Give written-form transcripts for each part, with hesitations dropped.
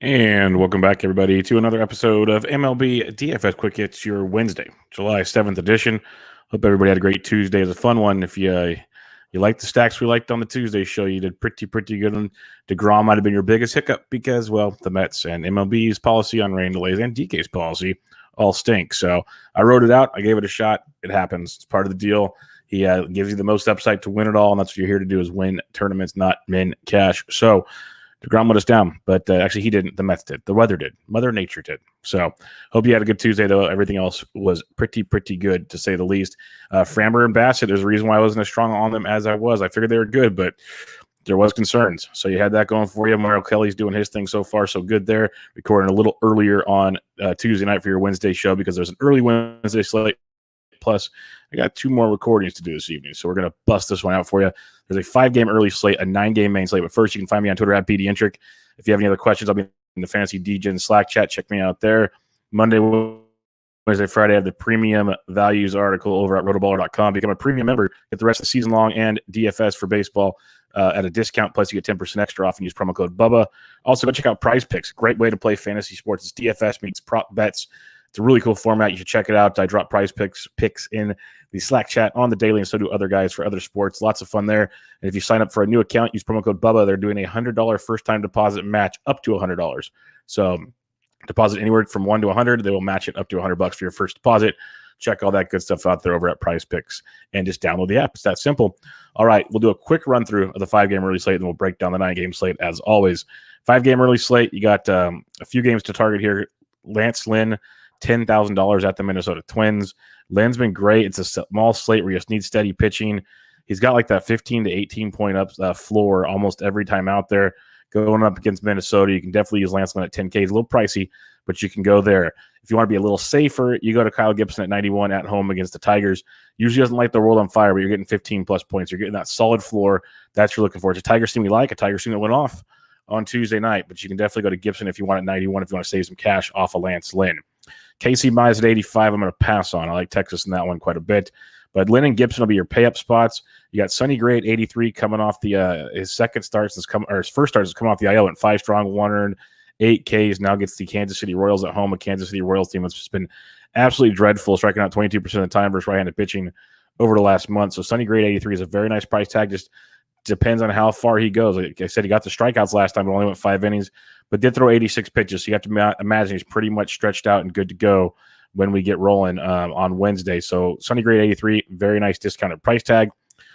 And welcome back, everybody, to another episode of MLB DFS Quick Hits, your Wednesday, July 7th edition. Hope everybody had a great Tuesday. It was a fun one. If you liked the stacks we liked on the Tuesday show, you did pretty good. And DeGrom might have been your biggest hiccup because, well, the Mets and MLB's policy on rain delays and DK's policy all stink. So I wrote it out. I gave it a shot. It happens. It's part of the deal. He gives you the most upside to win it all, and that's what you're here to do is win tournaments, not min cash. So DeGrom let us down, but actually he didn't. The Mets did. The weather did. Mother Nature did. So hope you had a good Tuesday, though. Everything else was pretty good, to say the least. Framber and Bassett, there's a reason why I wasn't as strong on them as I was. I figured they were good, but there was concerns. So you had that going for you. Mario Kelly's doing his thing so far, so good there. Recording a little earlier on Tuesday night for your Wednesday show because there's an early Wednesday slate. Plus, I got 2 more recordings to do this evening, so we're going to bust this one out for you. There's a 5-game early slate, a 9-game main slate. But first, you can find me on Twitter at BDintric. If you have any other questions, I'll be in the Fantasy DJ Slack chat. Check me out there. Monday, Wednesday, Friday, I have the premium values article over at RotoBaller.com. Become a premium member. Get the rest of the season long and DFS for baseball at a discount. Plus, you get 10% extra off and use promo code Bubba. Also, go check out Prize Picks. Great way to play fantasy sports. It's DFS meets prop bets. It's a really cool format. You should check it out. I drop Prize picks in the Slack chat on the daily, and so do other guys for other sports. Lots of fun there. And if you sign up for a new account, use promo code Bubba. They're doing a $100 first-time deposit match up to $100. So deposit anywhere from $1 to $100. They will match it up to $100 for your first deposit. Check all that good stuff out there over at Prize Picks, and just download the app. It's that simple. All right, we'll do a quick run-through of the 5-game early slate, and we'll break down the 9-game slate as always. 5-game early slate, you got a few games to target here. Lance Lynn, $10,000 at the Minnesota Twins. Lynn's been great. It's a small slate where you just need steady pitching. He's got like that 15 to 18 point up floor almost every time out there. Going up against Minnesota, you can definitely use Lance Lynn at 10K. It's a little pricey, but you can go there. If you want to be a little safer, you go to Kyle Gibson at 91 at home against the Tigers. Usually doesn't light the world on fire, but you're getting 15-plus points. You're getting that solid floor. That's what you're looking for. It's a Tigers team we like, a Tigers team that went off on Tuesday night, but you can definitely go to Gibson if you want at 91 if you want to save some cash off of Lance Lynn. Casey Mize at 85, I'm going to pass on. I like Texas in that one quite a bit. But Lynn and Gibson will be your pay-up spots. You got Sonny Gray at 83 coming off the his first start has come off the IL, went 5 strong, 108 Ks. Now gets the Kansas City Royals at home, a Kansas City Royals team that's just been absolutely dreadful, striking out 22% of the time versus right-handed pitching over the last month. So Sonny Gray at 83 is a very nice price tag. Just depends on how far he goes. Like I said, he got the strikeouts last time, but only went 5 innings, but did throw 86 pitches. So you have to imagine he's pretty much stretched out and good to go when we get rolling on Wednesday. So Sonny Gray 83, very nice discounted price tag.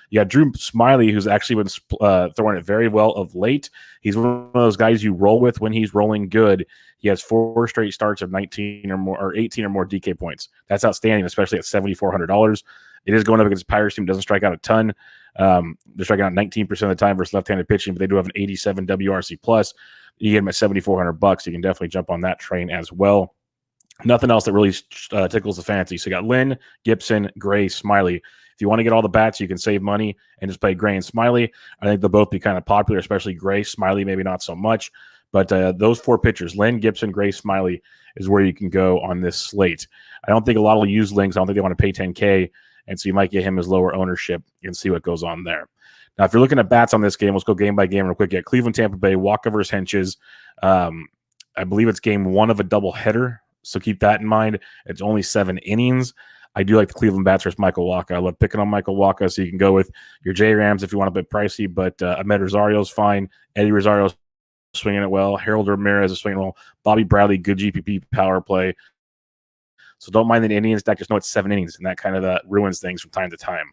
You got Drew Smiley, who's actually been throwing it very well of late. He's one of those guys you roll with when he's rolling good. He has 4 straight starts of 19 or more, or 18 or more DK points. That's outstanding, especially at $7,400. It is going up against Pirates team, doesn't strike out a ton. They're striking out 19% of the time versus left-handed pitching, but they do have an 87 WRC plus. You get them at $7,400. You can definitely jump on that train as well. Nothing else that really tickles the fancy. So you got Lynn, Gibson, Gray, Smiley. If you want to get all the bats, you can save money and just play Gray and Smiley. I think they'll both be kind of popular, especially Gray. Smiley, maybe not so much. But those 4 pitchers, Lynn, Gibson, Gray, Smiley, is where you can go on this slate. I don't think a lot will use Links. I don't think they want to pay $10K. And so you might get him as lower ownership and see what goes on there. Now, if you're looking at bats on this game, let's go game by game real quick. Get Cleveland, Tampa Bay, Walker versus Henches. I believe it's game 1 of a doubleheader, so keep that in mind. It's only 7 innings. I do like the Cleveland bats versus Michael Wacha. I love picking on Michael Wacha, so you can go with your J-Rams if you want a bit pricey, but Ahmed Rosario's fine. Eddie Rosario's swinging it well. Harold Ramirez is swinging well. Bobby Bradley, good GPP power play. So don't mind the Indians deck. Just know it's 7 innings, and that kind of ruins things from time to time.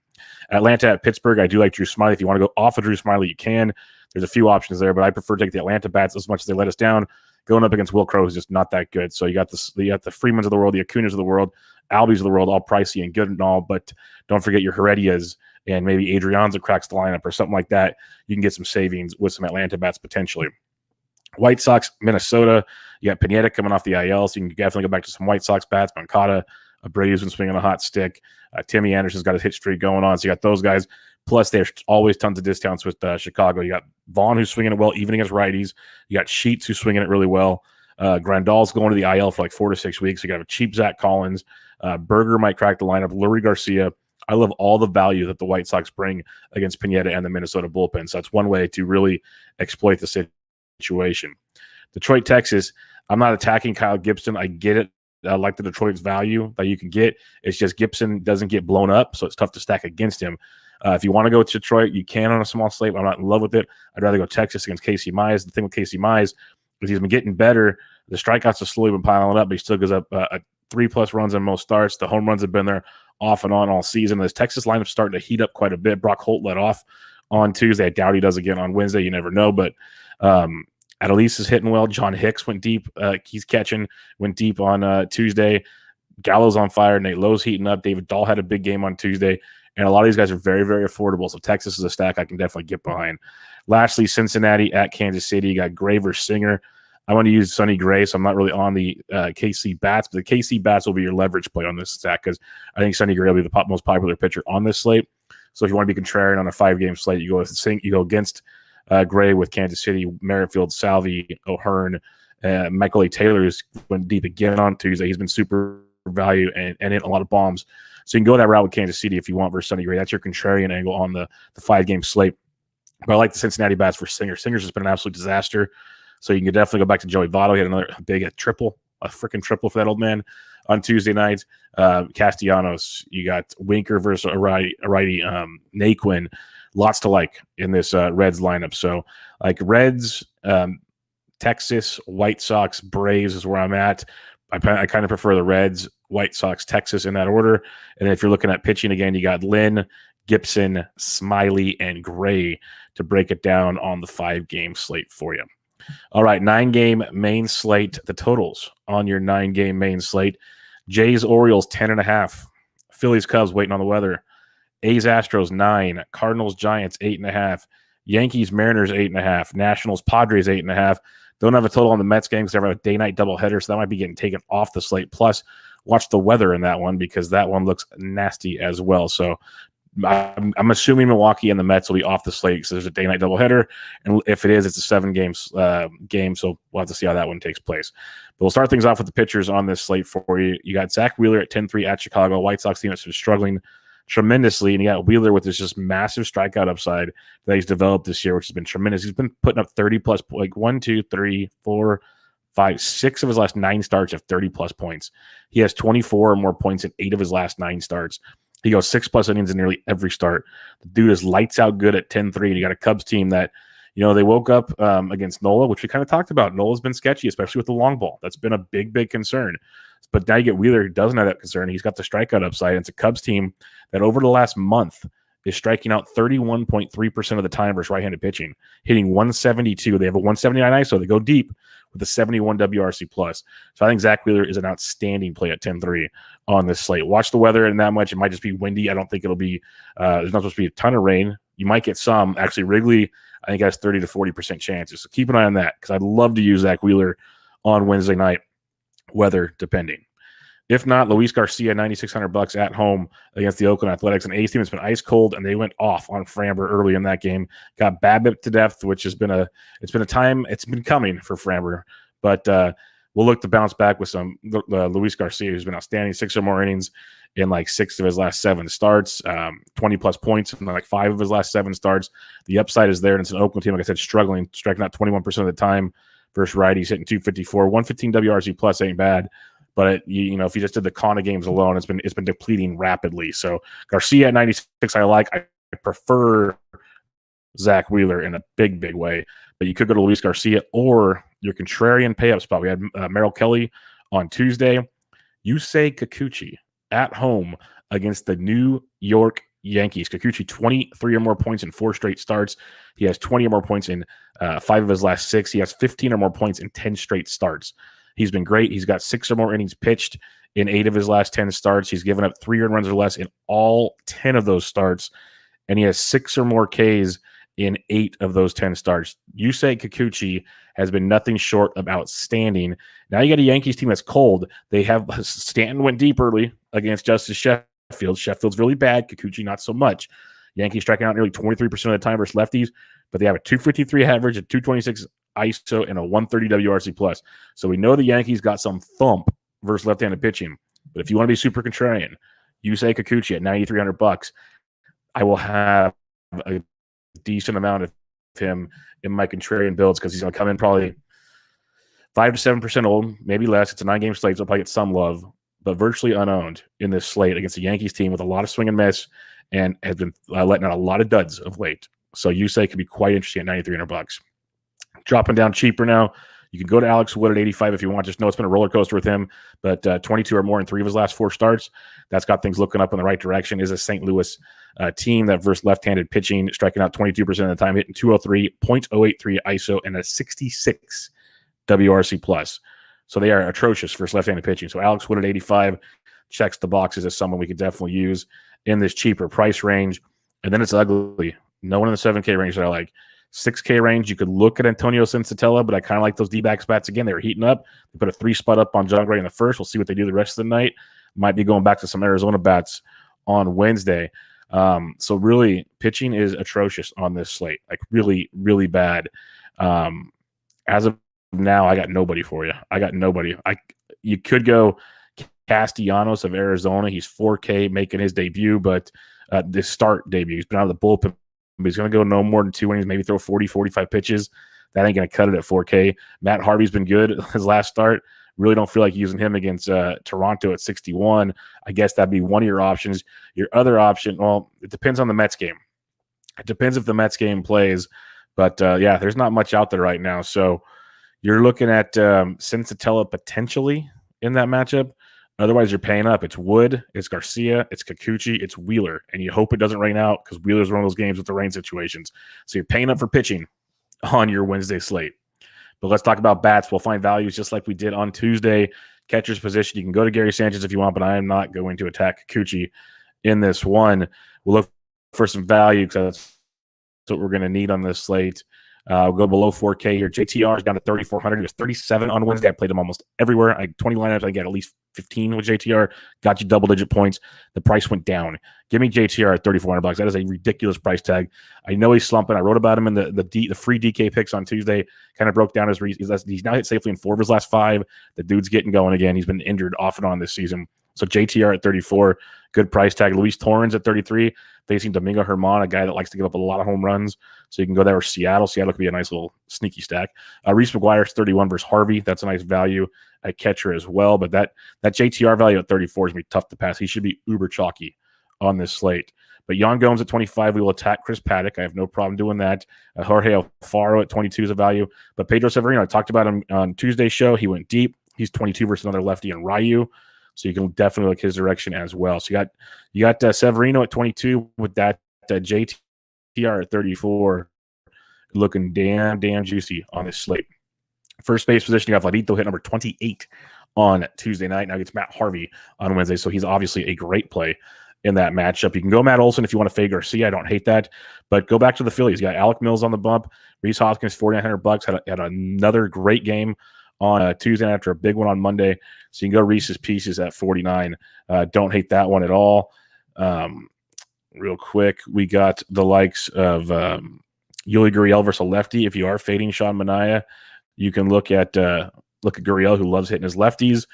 Atlanta at Pittsburgh, I do like Drew Smiley. If you want to go off of Drew Smiley, you can. There's a few options there, but I prefer to take the Atlanta bats as much as they let us down. Going up against Will Crowe is just not that good. So you got the Freemans of the world, the Acunas of the world, Albies of the world, all pricey and good and all, but don't forget your Heredias and maybe Adrianza cracks the lineup or something like that. You can get some savings with some Atlanta bats potentially. White Sox, Minnesota. You got Pineda coming off the IL, so you can definitely go back to some White Sox bats. Moncada, Brady's been swinging a hot stick. Timmy Anderson's got his hit streak going on, so you got those guys. Plus, there's always tons of discounts with Chicago. You got Vaughn, who's swinging it well, even against righties. You got Sheets, who's swinging it really well. Grandal's going to the IL for like 4 to 6 weeks. You got a cheap Zach Collins. Berger might crack the lineup. Lurie Garcia. I love all the value that the White Sox bring against Pineda and the Minnesota bullpen. So that's one way to really exploit the situation. Detroit, Texas. I'm not attacking Kyle Gibson. I get it. I like the Detroit's value that you can get. It's just Gibson doesn't get blown up, so it's tough to stack against him. If you want to go to Detroit, you can on a small slate. I'm not in love with it. I'd rather go Texas against Casey Mize. The thing with Casey Mize is he's been getting better. The strikeouts have slowly been piling up, but he still gives up 3+ runs in most starts. The home runs have been there off and on all season. This Texas lineup's starting to heat up quite a bit. Brock Holt led off on Tuesday. I doubt he does again on Wednesday. You never know, but Adelise is hitting well. John Hicks went deep. He's catching, went deep on Tuesday. Gallo's on fire. Nate Lowe's heating up. David Dahl had a big game on Tuesday. And a lot of these guys are very, very affordable. So Texas is a stack I can definitely get behind. Lastly, Cincinnati at Kansas City. You got Gray versus Singer. I want to use Sonny Gray, so I'm not really on the KC Bats. But the KC Bats will be your leverage play on this stack because I think Sonny Gray will be the most popular pitcher on this slate. So if you want to be contrarian on a 5-game slate, you go against Gray with Kansas City, Merrifield, Salvi, O'Hearn, Michael A. Taylor is went deep again on Tuesday. He's been super value and hit a lot of bombs. So you can go that route with Kansas City if you want versus Sonny Gray. That's your contrarian angle on the 5-game slate. But I like the Cincinnati Bats for Singer. Singer's just been an absolute disaster. So you can definitely go back to Joey Votto. He had another big freaking triple for that old man on Tuesday night. Castellanos, you got Winker versus a righty Naquin. Lots to like in this Reds lineup. So like Reds, Texas, White Sox, Braves is where I'm at. I kind of prefer the Reds, White Sox, Texas in that order. And if you're looking at pitching again, you got Lynn, Gibson, Smiley, and Gray to break it down on the 5-game slate for you. All right, 9-game main slate. The totals on your 9-game main slate. Jays, Orioles, 10.5. Phillies, Cubs, waiting on the weather. A's, Astros, 9. Cardinals, Giants, 8.5. Yankees, Mariners, 8.5. Nationals, Padres, 8.5. Don't have a total on the Mets game because they have a day-night doubleheader, so that might be getting taken off the slate. Plus, watch the weather in that one because that one looks nasty as well. So I'm assuming Milwaukee and the Mets will be off the slate because there's a day-night doubleheader, and if it is, it's a 7-game game, so we'll have to see how that one takes place. But we'll start things off with the pitchers on this slate for you. You got Zach Wheeler at 10-3 at Chicago. White Sox team that's been struggling tremendously, and you got Wheeler with this just massive strikeout upside that he's developed this year, which has been tremendous. He's been putting up 30+, like 1, 2, 3, 4, 5, 6 of his last 9 starts have 30+ points. He has 24 or more points in 8 of his last 9 starts. He goes 6+ innings in nearly every start. The dude is lights out good at 10-3. And you got a Cubs team that, they woke up against Nola, which we kind of talked about. Nola's been sketchy, especially with the long ball. That's been a big, big concern. But now you get Wheeler, who doesn't have that concern. He's got the strikeout upside. It's a Cubs team that over the last month is striking out 31.3% of the time versus right-handed pitching, hitting 172. They have a 179 ISO. They go deep with a 71 WRC plus. So I think Zach Wheeler is an outstanding play at 10-3 on this slate. Watch the weather and that much. It might just be windy. I don't think it'll be there's not supposed to be a ton of rain. You might get some. Actually, Wrigley, I think, has 30 to 40% chances. So keep an eye on that because I'd love to use Zach Wheeler on Wednesday night, weather depending. If not, Luis Garcia, $9,600 at home against the Oakland Athletics. An A's team has been ice cold, and they went off on Framber early in that game. Got BABIP to depth, which has been it's been coming for Framber, but we'll look to bounce back with some Luis Garcia, who's been outstanding, 6 or more innings in like 6 of his last 7 starts, 20+ points in like 5 of his last 7 starts. The upside is there, and it's an Oakland team, like I said, struggling, striking out 21% of the time versus righties, hitting 254, 115 WRC plus ain't bad. But if you just did the Kana games alone, it's been depleting rapidly. So Garcia at 96, I like. I prefer Zach Wheeler in a big, big way. But you could go to Luis Garcia or your contrarian pay-up spot. We had Merrill Kelly on Tuesday. Yusei Kikuchi at home against the New York Yankees. Kikuchi, 23 or more points in 4 straight starts. He has 20 or more points in 5 of his last 6. He has 15 or more points in 10 straight starts. He's been great. He's got 6 or more innings pitched in 8 of his last 10 starts. He's given up 3 earned runs or less in all 10 of those starts, and he has 6 or more Ks in 8 of those 10 starts. Yusei Kikuchi has been nothing short of outstanding. Now you got a Yankees team that's cold. They have Stanton went deep early against Justice Sheffield. Sheffield's really bad. Kikuchi not so much. Yankees striking out nearly 23% of the time versus lefties, but they have a 253 average, a 226 ISO, and a 130 WRC plus. So we know the Yankees got some thump versus left-handed pitching. But if you want to be super contrarian, Yusei Kikuchi at $9,300. I will have a decent amount of him in my contrarian builds because he's going to come in probably 5 to 7% old, maybe less. It's a 9-game slate, so it'll probably get some love, but virtually unowned in this slate against the Yankees team with a lot of swing and miss, and has been letting out a lot of duds of late. So Yusei could be quite interesting at $9,300. Dropping down cheaper now, you can go to Alex Wood at 85 if you want. Just know it's been a roller coaster with him, but 22 or more in 3 of his last 4 starts. That's got things looking up in the right direction. Is a St. Louis team that versus left-handed pitching, striking out 22% of the time, hitting 203, 0.083 ISO, and a 66 WRC plus. So they are atrocious versus left-handed pitching. So Alex Wood at 85 checks the boxes as someone we could definitely use in this cheaper price range. And then it's ugly. No one in the 7K range that I like. 6K range, you could look at Antonio Sensatella, but I kind of like those D-backs bats again. They were heating up. They put a 3-spot up on John Gray in the first. We'll see what they do the rest of the night. Might be going back to some Arizona bats on Wednesday. So really, pitching is atrocious on this slate. Like really, really bad. As of now, I got nobody for you. I got nobody. You could go Castellanos of Arizona. He's 4K making his debut, but this start debut. He's been out of the bullpen. But he's going to go no more than 2 innings, maybe throw 40, 45 pitches. That ain't going to cut it at 4K. Matt Harvey's been good his last start. Really don't feel like using him against Toronto at 61. I guess that'd be one of your options. Your other option, well, it depends on the Mets game. It depends if the Mets game plays. But, yeah, there's not much out there right now. So you're looking at Sensatella potentially in that matchup. Otherwise, you're paying up. It's Wood, it's Garcia, it's Kikuchi, it's Wheeler. And you hope it doesn't rain out because Wheeler's one of those games with the rain situations. So you're paying up for pitching on your Wednesday slate. But let's talk about bats. We'll find values just like we did on Tuesday. Catcher's position. You can go to Gary Sanchez if you want, but I am not going to attack Kikuchi in this one. We'll look for some value because that's what we're going to need on this slate. We'll go below 4K here. JTR is down to 3,400. He was 37 on Wednesday. I played him almost everywhere. 20 lineups. I got at least 15 with JTR. Got you double-digit points. The price went down. Give me JTR at $3,400. That is a ridiculous price tag. I know he's slumping. I wrote about him in the free DK picks on Tuesday. Kind of broke down his reasons. He's now hit safely in 4 of his last 5. The dude's getting going again. He's been injured off and on this season. So JTR at 34, good price tag. Luis Torrens at 33, facing Domingo Germán, a guy that likes to give up a lot of home runs. So you can go there with Seattle. Seattle could be a nice little sneaky stack. Reese McGuire's 31 versus Harvey. That's a nice value at catcher as well. But that JTR value at 34 is going to be tough to pass. He should be uber chalky on this slate. But Yan Gomes at 25, we will attack Chris Paddock. I have no problem doing that. Jorge Alfaro at 22 is a value. But Pedro Severino, I talked about him on Tuesday's show. He went deep. He's 22 versus another lefty in Ryu. So you can definitely look his direction as well. So you got Severino at 22 with that JTR at 34, looking damn juicy on this slate. First base position, you got Vladito hit number 28 on Tuesday night. Now gets Matt Harvey on Wednesday, so he's obviously a great play in that matchup. You can go Matt Olson if you want to fade Garcia. I don't hate that, but go back to the Phillies. You got Alec Mills on the bump. Rhys Hoskins, $4,900, had another great game on Tuesday after a big one on Monday. So you can go Reese's Pieces at 49. Don't hate that one at all. Real quick, we got the likes of Yuli Gurriel versus a lefty. If you are fading Sean Manaea, you can look at Gurriel, who loves hitting his lefties.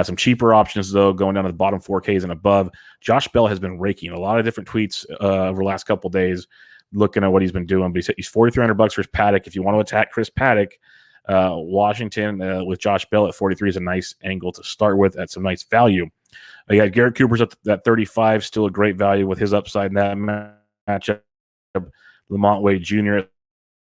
Some cheaper options, though, going down to the bottom 4Ks and above. Josh Bell has been raking a lot of different tweets over the last couple of days looking at what he's been doing. But he's $4,300 for his Paddock. If you want to attack Chris Paddock, Washington with Josh Bell at 43 is a nice angle to start with at some nice value. You got Garrett Cooper's at 35, still a great value with his upside in that matchup. Lamont Wade Jr. at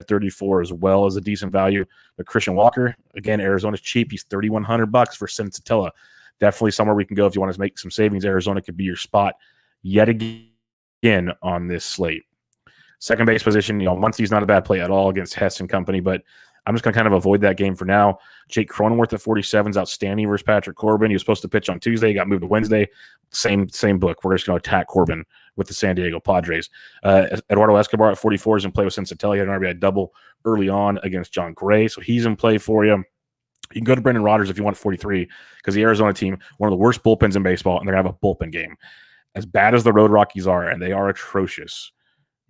34 as well as a decent value. But Christian Walker, again, Arizona's cheap. He's $3,100 for Sensatella. Definitely somewhere we can go if you want to make some savings. Arizona could be your spot yet again on this slate. Second base position, Muncie's not a bad play at all against Hess and company, but I'm just going to kind of avoid that game for now. Jake Cronenworth at 47 is outstanding versus Patrick Corbin. He was supposed to pitch on Tuesday. He got moved to Wednesday. Same book. We're just going to attack Corbin with the San Diego Padres. Eduardo Escobar at 44 is in play with Sensatella. He had an RBI double early on against John Gray, so he's in play for you. You can go to Brendan Rodgers if you want 43 because the Arizona team, one of the worst bullpens in baseball, and they're going to have a bullpen game. As bad as the Road Rockies are, and they are atrocious,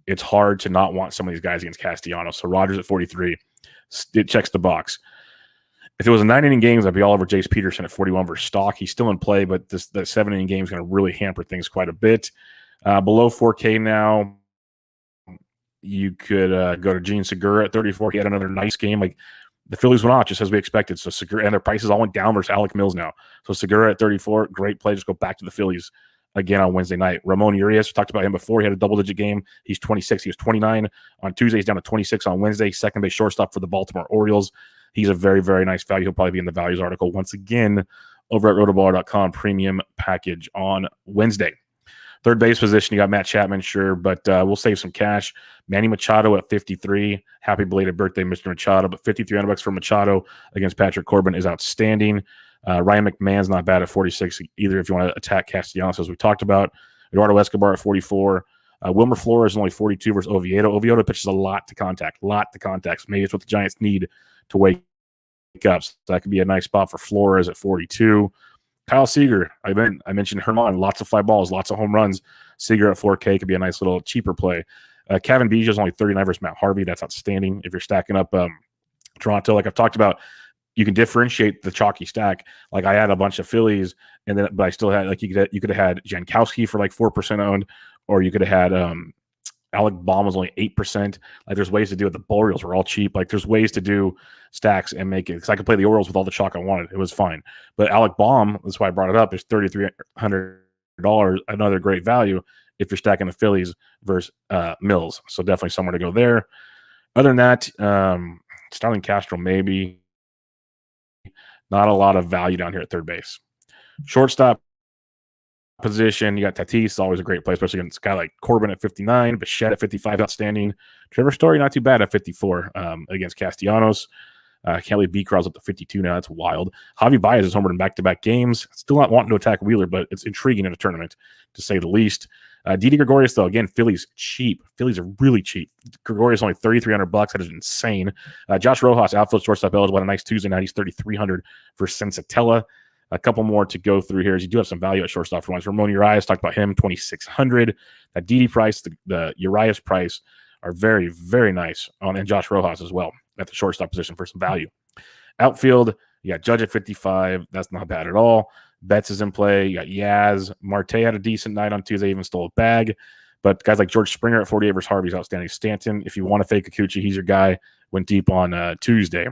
it's hard to not want some of these guys against Castellanos. So Rodgers at 43. It checks the box. If it was a 9-inning game, I'd be all over Jace Peterson at 41 versus Stock. He's still in play, but the 7-inning game is going to really hamper things quite a bit. Below 4K now, you could go to Gene Segura at 34. He had another nice game. Like The Phillies went off just as we expected. So Segura, and their prices all went down versus Alec Mills now. So Segura at 34, great play. Just go back to the Phillies again on Wednesday night. Ramon Urias, we talked about him before. He had a double-digit game. He's 26. He was 29 on Tuesday. He's down to 26 on Wednesday. Second base shortstop for the Baltimore Orioles. He's a very, very nice value. He'll probably be in the values article once again over at rotoballer.com premium package on Wednesday. Third base position, you got Matt Chapman, sure, but we'll save some cash. Manny Machado at 53. Happy belated birthday, Mr. Machado. But $5,300 for Machado against Patrick Corbin is outstanding. Ryan McMahon's not bad at 46 either if you want to attack Castellanos, as we talked about. Eduardo Escobar at 44. Wilmer Flores is only 42 versus Oviedo. Oviedo pitches a lot to contact. So maybe it's what the Giants need to wake up. So that could be a nice spot for Flores at 42. Kyle Seager, I mentioned Herman, lots of fly balls, lots of home runs. Seager at 4K could be a nice little cheaper play. Kevin Biggio is only 39 versus Matt Harvey. That's outstanding. If you're stacking up Toronto, like I've talked about, you can differentiate the chalky stack. Like I had a bunch of Phillies, but I still had like you could have had Jankowski for like 4% owned, or you could have had Alec Baum was only 8%. Like there's ways to do it. The Orioles were all cheap. Like there's ways to do stacks and make it. Because I could play the Orioles with all the chalk I wanted. It was fine. But Alec Baum, that's why I brought it up, is $3,300. Another great value if you're stacking the Phillies versus Mills. So definitely somewhere to go there. Other than that, Starling Castro maybe. Not a lot of value down here at third base. Shortstop position, you got Tatis, always a great play, especially against a guy like Corbin at 59, Bichette at 55, outstanding. Trevor Story, not too bad at 54 against Castellanos. I can't believe B-Crow's up to 52 now. That's wild. Javi Baez is homered in back-to-back games. Still not wanting to attack Wheeler, but it's intriguing in a tournament, to say the least. Didi Gregorius, though, again, Phillies cheap. Phillies are really cheap. Gregorius only $3,300. That is insane. Josh Rojas, outfield shortstop eligible. Had a nice Tuesday night. He's $3,300 for Sensatella. A couple more to go through here, as you do have some value at shortstop for once. Ramon Urias, talked about him, $2,600. That Didi price, the Urias price are very, very nice. And Josh Rojas as well at the shortstop position for some value. Outfield, you got Judge at 55. That's not bad at all. Betts is in play. You got Yaz. Marte had a decent night on Tuesday, even stole a bag. But guys like George Springer at 48 versus Harvey's outstanding. Stanton, if you want to fake Kikuchi, he's your guy. Went deep on Tuesday.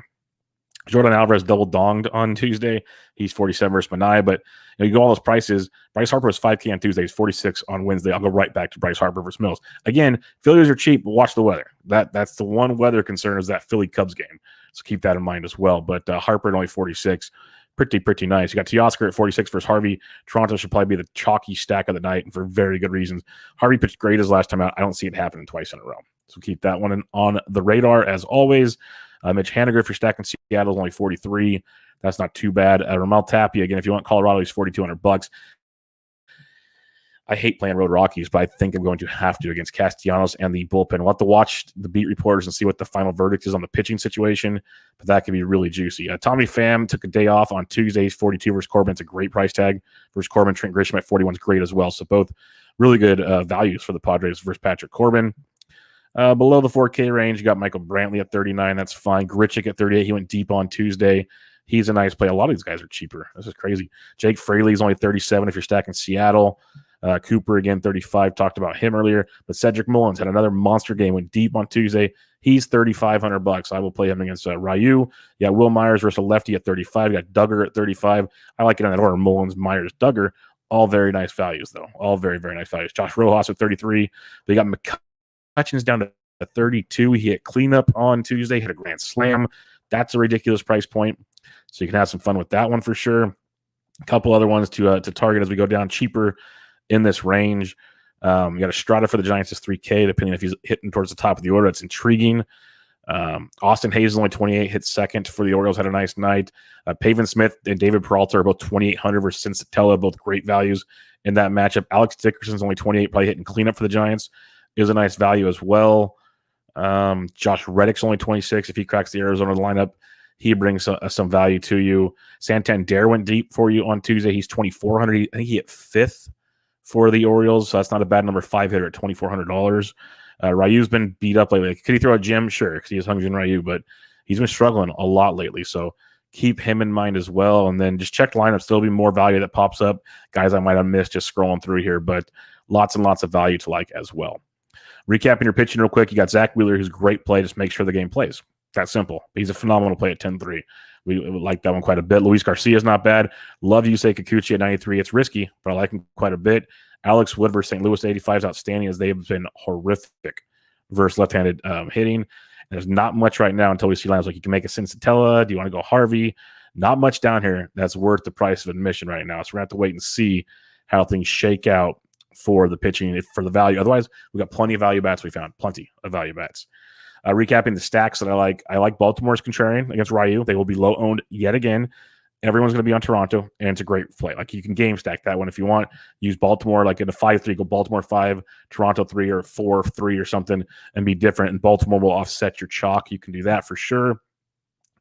Jordan Alvarez double donged on Tuesday. He's 47 versus Manai, but you go all those prices. Bryce Harper was 5K on Tuesday. He's 46 on Wednesday. I'll go right back to Bryce Harper versus Mills. Again, Phillies are cheap, but watch the weather. That's the one weather concern is that Philly Cubs game. So keep that in mind as well. But Harper at only 46. Pretty nice. You got Teoscar at 46 versus Harvey. Toronto should probably be the chalky stack of the night, and for very good reasons. Harvey pitched great his last time out. I don't see it happening twice in a row. So keep that one on the radar as always. Mitch Haniger, if you're stacking Seattle, is only 43. That's not too bad. Ramel Tapia, again, if you want Colorado, he's $4,200. I hate playing Road Rockies, but I think I'm going to have to against Castellanos and the bullpen. We'll have to watch the beat reporters and see what the final verdict is on the pitching situation, but that could be really juicy. Tommy Pham took a day off on Tuesday. He's 42 versus Corbin. It's a great price tag. Versus Corbin, Trent Grisham at 41 is great as well. So both really good values for the Padres versus Patrick Corbin. Below the 4K range, you got Michael Brantley at 39. That's fine. Grichuk at 38. He went deep on Tuesday. He's a nice play. A lot of these guys are cheaper. This is crazy. Jake Fraley's only 37 if you're stacking Seattle. Cooper, again, 35. Talked about him earlier. But Cedric Mullins had another monster game. Went deep on Tuesday. He's $3,500. I will play him against Ryu. Yeah, Will Myers versus a lefty at 35. You got Duggar at 35. I like it in that order. Mullins, Myers, Duggar. All very nice values, though. All very, very nice values. Josh Rojas at 33. They got McCutcheon's down to 32. He hit cleanup on Tuesday, hit a grand slam. That's a ridiculous price point. So you can have some fun with that one for sure. A couple other ones to target as we go down cheaper in this range. You got Estrada for the Giants is 3K, depending if he's hitting towards the top of the order. It's intriguing. Austin Hayes is only 28, hit second for the Orioles, had a nice night. Pavin Smith and David Peralta are both 2,800 versus Sensatella, both great values in that matchup. Alex Dickerson's only 28, probably hitting cleanup for the Giants, is a nice value as well. Josh Reddick's only 26. If he cracks the Arizona lineup, he brings some value to you. Santander went deep for you on Tuesday. He's 2,400. I think he hit fifth for the Orioles, so that's not a bad number. 5 hitter at $2,400. Ryu's been beat up lately. Could he throw a gem? Sure, because he is Hung Jin Ryu, but he's been struggling a lot lately. So keep him in mind as well. And then just check lineups. There'll be more value that pops up. Guys I might have missed just scrolling through here, but lots and lots of value to like as well. Recapping your pitching real quick, you got Zach Wheeler, who's a great play. Just make sure the game plays. That simple. He's a phenomenal play at 10-3. We like that one quite a bit. Luis Garcia is not bad. Love Yusei Kikuchi at 93. It's risky, but I like him quite a bit. Alex Wood versus St. Louis at 85 is outstanding, as they have been horrific versus left-handed hitting. And there's not much right now until we see lines like you can make a Sensatella. Do you want to go Harvey? Not much down here that's worth the price of admission right now. So we're going to have to wait and see how things shake out for the pitching, for the value. Otherwise, we've got plenty of value bats. We found plenty of value bats. Recapping the stacks that I like Baltimore's contrarian against Ryu. They will be low owned yet again. Everyone's going to be on Toronto, and it's a great play. Like, you can game stack that one if you want. Use Baltimore like in a 5-3, go Baltimore 5, Toronto 3, or 4-3 or something, and be different. And Baltimore will offset your chalk. You can do that for sure.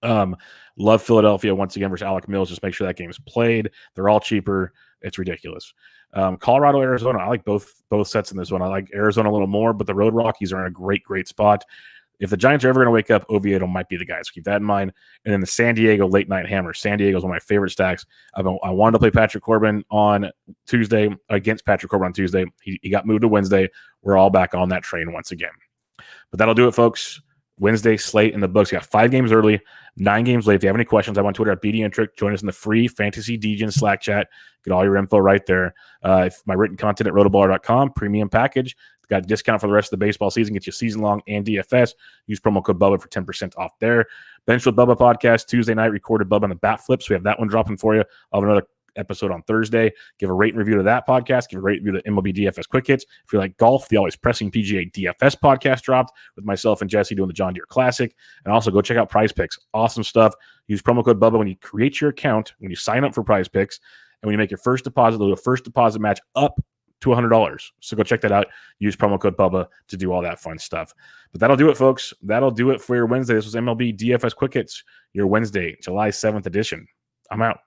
Love Philadelphia once again versus Alec Mills. Just make sure that game is played. They're all cheaper. It's ridiculous. Colorado, Arizona. I like both sets in this one. I like Arizona a little more, but the Road Rockies are in a great spot. If the Giants are ever going to wake up, Oviedo might be the guy. So keep that in mind. And then the San Diego late night hammer. San Diego is one of my favorite stacks. I wanted to play Patrick Corbin on Tuesday, against Patrick Corbin on Tuesday. He got moved to Wednesday. We're all back on that train once again. But that'll do it, folks. Wednesday slate in the books. You got 5 games early, 9 games late. If you have any questions, I'm on Twitter at BDentric. Join us in the free Fantasy Degen Slack chat. Get all your info right there. My written content at rotoballer.com, premium package. Got a discount for the rest of the baseball season. Get you season long and DFS. Use promo code Bubba for 10% off there. Bench with Bubba podcast Tuesday night. Recorded Bubba on the bat flips. We have that one dropping for you. I'll have another episode on Thursday. Give a rate and review to that podcast. Give a rate and review to MLB DFS Quick Hits. If you like golf, the Always Pressing PGA DFS podcast dropped with myself and Jesse doing the John Deere Classic. And also go check out Prize Picks. Awesome stuff. Use promo code Bubba when you create your account, when you sign up for Prize Picks, and when you make your first deposit, they'll do a first deposit match up to $100. So go check that out. Use promo code Bubba to do all that fun stuff. But that'll do it, folks. That'll do it for your Wednesday. This was MLB DFS Quick Hits, your Wednesday, July 7th edition. I'm out.